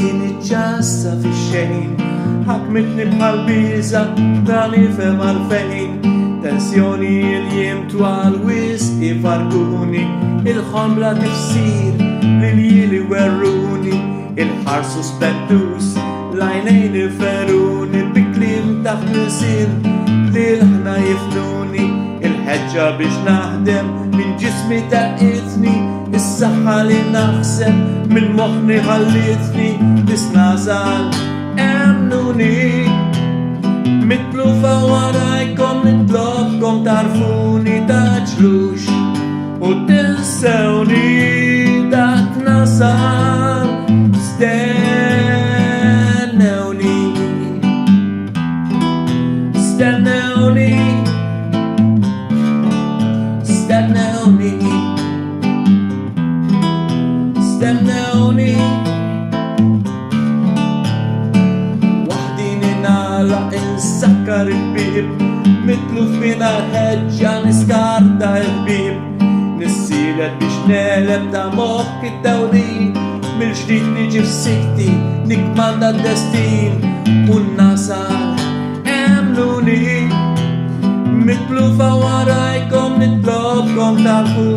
Sini ċassa fi xejn ħakmitni bħal biża ta' nifhem għalfejn tensjoni l-jiem twal wis ifarguni il-ħomla tifsir l-jili werruni il-ħarsu spettus l-għajnejn iferuni biklim taħt nisir li l-ħna jifnuni il-ħeġġa biex naħdem minn ġismi taqitni is-saħħa li naħseb minn moħni ħallitni nisnazal emnuni mitlufa warajkom nitlobkom tarfuni taġlux u tinsewni dak nasal stennewni stennewni stennewni stennewni waħdini nagħlaq insakkar il-bib mitlu fina l-ħeġġa niskarta il-bib nissilet biex neleb ta' moħħ id-dawlin mill-ġdid niġi f'sikti nikmanda d-destin u nasal emnuni mitlufa warajkom nitlobkom tarfu